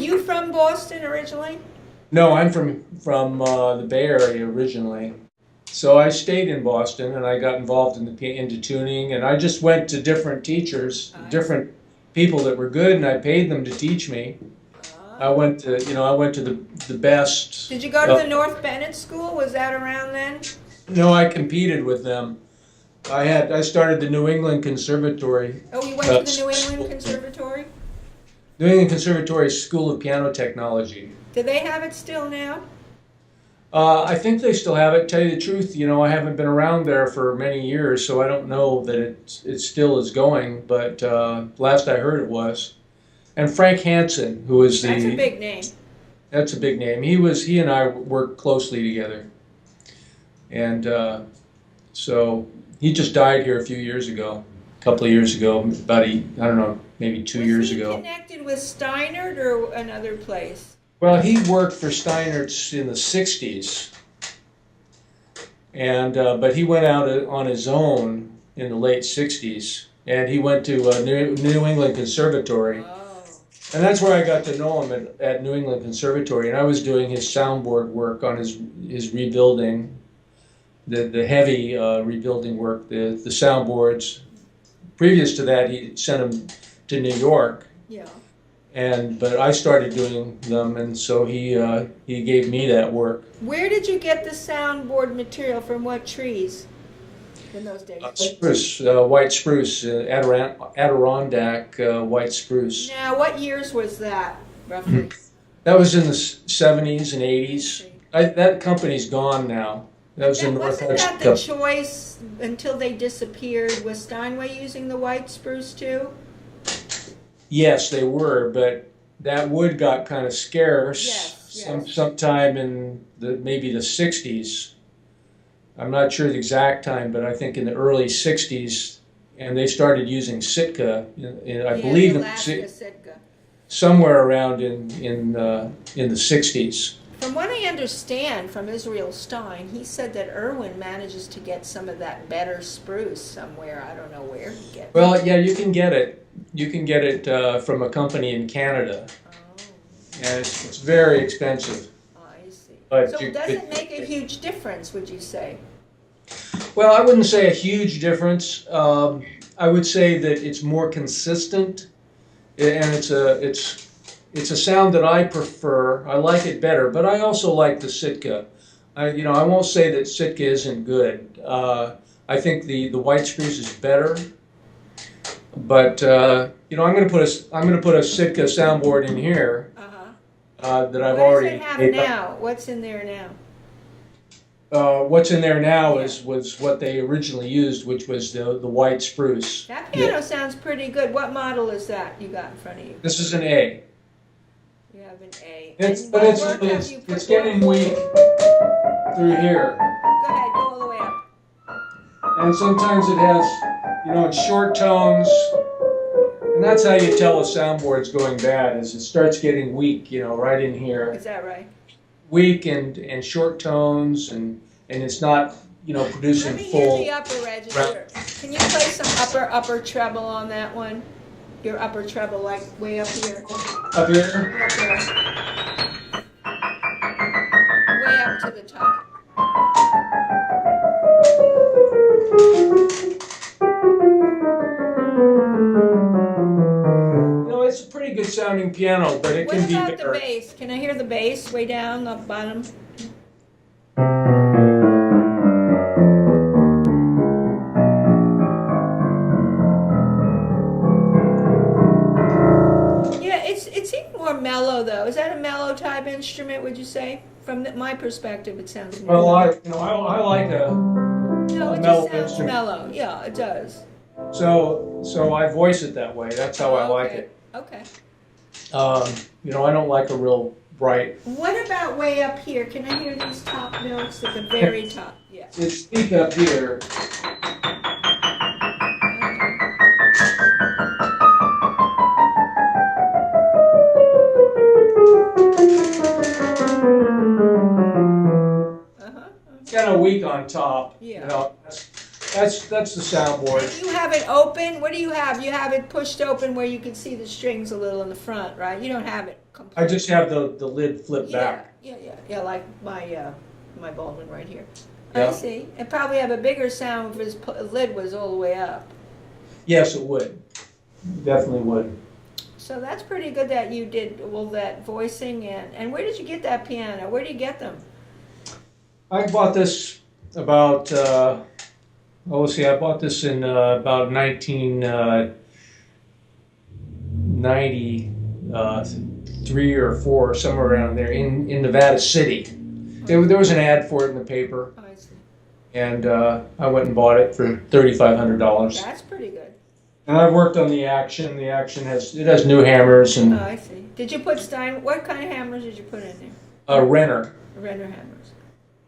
you from Boston originally? No, I'm from the Bay Area originally. So I stayed in Boston and I got involved into tuning, and I just went to different teachers, different people that were good, and I paid them to teach me. I went to the best. Did you go to the North Bennett School? Was that around then? No, I competed with them. I started the New England Conservatory. Oh, you went to the New England Conservatory? New England Conservatory School of Piano Technology. Do they have it still now? I think they still have it. Tell you the truth, I haven't been around there for many years, so I don't know that it still is going. But last I heard, it was. And Frank Hansen, who is That's a big name. That's a big name. He and I worked closely together, and so he just died here a few years ago, a couple of years ago, I don't know, maybe 2 years ago. Was he connected with Steinert or another place? Well, he worked for Steinert's in the 60s, and but he went out on his own in the late 60s, and he went to New England Conservatory. Oh. And that's where I got to know him at New England Conservatory, and I was doing his soundboard work on his rebuilding, the heavy rebuilding work, the soundboards. Previous to that, he sent them to New York. Yeah. But I started doing them, and so he gave me that work. Where did you get the soundboard material? From what trees in those days? Spruce, white spruce, Adirondack white spruce. Now, what years was that, roughly? That was in the 70s and 80s. That company's gone now. That was in North. Wasn't that the choice until they disappeared? Was Steinway using the white spruce too? Yes, they were, but that wood got kind of scarce. Yes. Sometime in maybe the 60s. I'm not sure the exact time, but I think in the early 60s, and they started using Sitka. I believe Alaska Sitka. Somewhere around in the 60s. From what I understand from Israel Stein, he said that Irwin manages to get some of that better spruce somewhere. I don't know where he gets it. Well, yeah, you can get it. You can get it from a company in Canada. Oh. And it's very expensive. Oh, I see. But so does it make a huge difference, would you say? Well, I wouldn't say a huge difference. I would say that it's more consistent, and it's a sound that I prefer. I like it better, but I also like the Sitka. I won't say that Sitka isn't good. I think the white spruce is better, but I'm going to put a Sitka soundboard in here that I've already. What does it have now? What's in there now? What's in there now was what they originally used, which was the white spruce. That piano sounds pretty good. What model is that you got in front of you? This is an A. You have an A. It's getting weak through here. Go ahead, go all the way up. And sometimes it has, it's short tones. And that's how you tell a soundboard's going bad, is it starts getting weak, right in here. Is that right? Weak and short tones, and it's not, producing full. Let me hear the upper register. Can you play some upper treble on that one? Your upper treble, like way up here. Up here? Up there. Way up to the top. It's a pretty good sounding piano, but it can be better. What about the bass? Can I hear the bass way down the bottom? Yeah, it's even more mellow though. Is that a mellow type instrument? Would you say? From my perspective, it sounds mellow. Well, I like a mellow just sounds instrument. Mellow. Yeah, it does. So I voice it that way. That's how I like it. Okay. I don't like a real bright. What about way up here? Can I hear these top notes at the very top? Yeah. It's peak up here. Kind of weak on top. Yeah. That's the soundboard. You have it open. What do you have? You have it pushed open where you can see the strings a little in the front, right? You don't have it I completely. just have the lid flipped back. Yeah, like my Baldwin right here. Yeah. I see. It probably have a bigger sound if his lid was all the way up. Yes, it would. Definitely would. So that's pretty good that you did all that voicing and where did you get that piano? Where do you get them? I bought this about, I bought this in about 1993 or 4, somewhere around there, in Nevada City. There was an ad for it in the paper, Oh, I see. and I went and bought it for $3,500. That's pretty good. And I've worked on the action. The action has new hammers and Oh, I see. Did you put what kind of hammers did you put in there? a Renner. Renner hammers.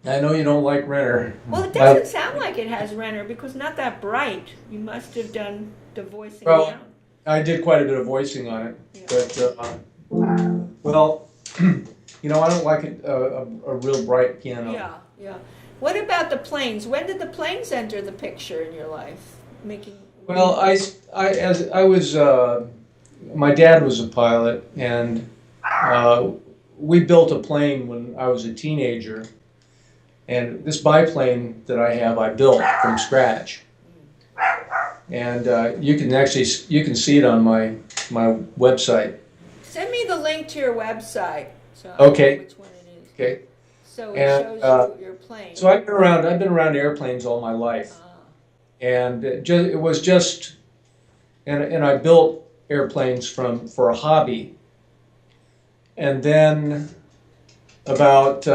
I know you don't like Renner. Well, it doesn't sound like it has Renner because not that bright. You must have done the voicing Well, down. I did quite a bit of voicing on it, Yeah. but well, you know, I don't like a real bright piano. Yeah. What about the planes? When did the planes enter the picture in your life? Well, my dad was a pilot, and we built a plane when I was a teenager. And this biplane that I have, I built from scratch. And you can see it on my website. Send me the link to your website so I Okay. know which one it is. Okay. So it And, shows you your plane. So I've been around airplanes all my life, and it was just, and I built airplanes for a hobby. And then about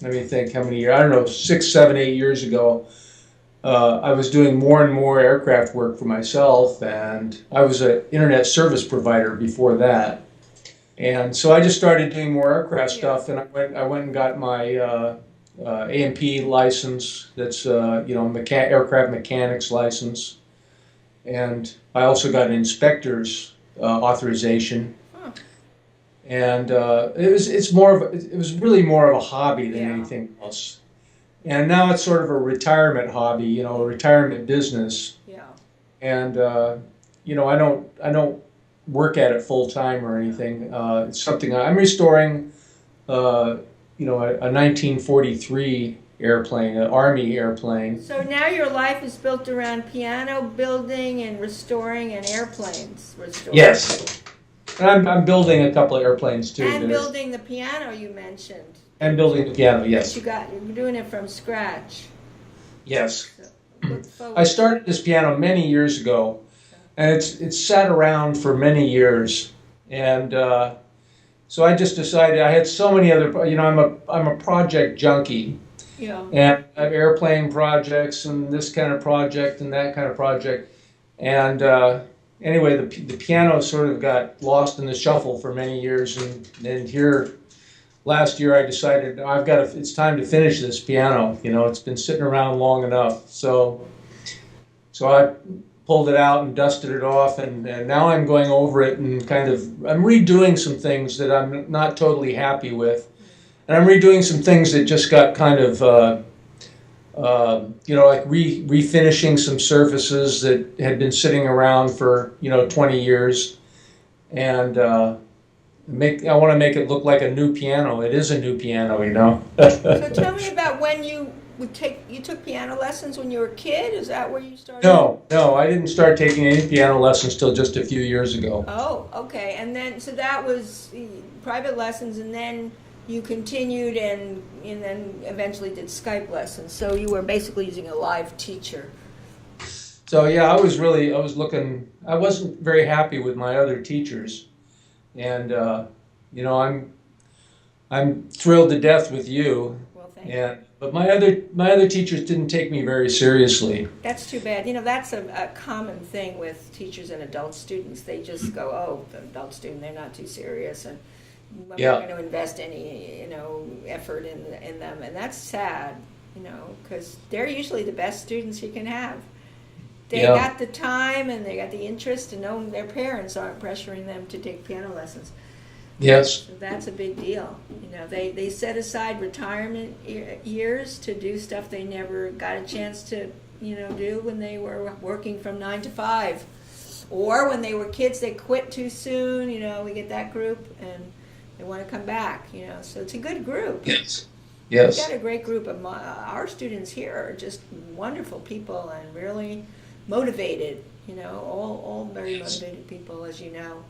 let me think how many years, I don't know, 6, 7, 8 years ago, I was doing more and more aircraft work for myself, and I was an internet service provider before that. And so I just started doing more aircraft stuff, and I went and got my A&P license. That's aircraft mechanics license, and I also got an inspector's authorization. And it was really more of a hobby than anything else. And now it's sort of a retirement hobby, you know, a retirement business. Yeah. And you know, I don't work at it full time or anything. It's something I'm restoring. You know, a 1943 airplane, an Army airplane. So now your life is built around piano building and restoring and airplanes restoring. Yes. And I'm building a couple of airplanes too. And building the piano you mentioned. And building the piano, yes. You're doing it from scratch. Yes. So look forward. I started this piano many years ago, and it's sat around for many years, and so I just decided I had so many other. You know, I'm a project junkie, Yeah. and I have airplane projects and this kind of project and that kind of project, and anyway, the piano sort of got lost in the shuffle for many years, and here. Last year I decided it's time to finish this piano. You know, it's been sitting around long enough. So I pulled it out and dusted it off, and now I'm going over it and I'm redoing some things that I'm not totally happy with. And I'm redoing some things that just got kind of, you know, like refinishing some surfaces that had been sitting around for, 20 years. And I want to make it look like a new piano. It is a new piano, you know. So tell me about when you took piano lessons when you were a kid? Is that where you started? No, I didn't start taking any piano lessons till just a few years ago. Oh, okay. And then, so that was private lessons, and then you continued and then eventually did Skype lessons. So you were basically using a live teacher. So yeah, I wasn't very happy with my other teachers. And you know, I'm thrilled to death with you. Well, thank you. But my other teachers didn't take me very seriously. That's too bad. You know, that's a common thing with teachers and adult students. They just go, oh, the adult student, they're not too serious, and we're not going to invest any, effort in them. And that's sad, because they're usually the best students you can have. They got the time and they got the interest, and their parents aren't pressuring them to take piano lessons. Yes. So that's a big deal. You know, they set aside retirement years to do stuff they never got a chance to, you know, do when they were working from 9 to 5. Or when they were kids, they quit too soon. You know, we get that group and they want to come back, you know. So it's a good group. Yes. We've Yes. got a great group of our students here are just wonderful people and really motivated, you know, all very motivated people, as you know.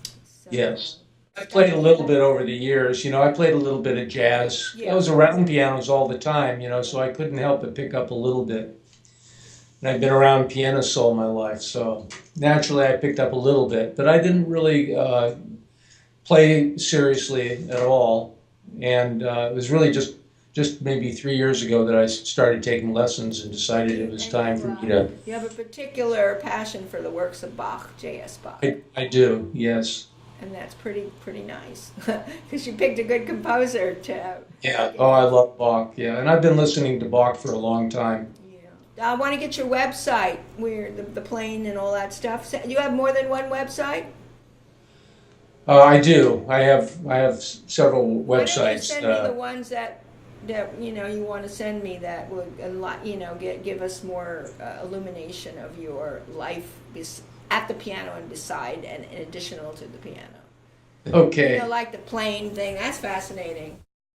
So, Yes. I played a little bit over the years. You know, I played a little bit of jazz. I was around pianos all the time, you know, so I couldn't help but pick up a little bit. And I've been around pianists all my life, so naturally I picked up a little bit. But I didn't really play seriously at all. And it was really just maybe 3 years ago that I started taking lessons and decided it was time for me to. You have a particular passion for the works of Bach, J.S. Bach. I do, yes. And that's pretty nice, because you picked a good composer to. Yeah. Oh, I love Bach. Yeah, and I've been listening to Bach for a long time. Yeah. I want to get your website, where the playing and all that stuff. So you have more than one website? I do. I have several websites. Why don't you send me the ones that you know you want to send me that would you know give us more illumination of your life at the piano and beside and additional to the piano. Okay. You know, like the playing thing. That's fascinating.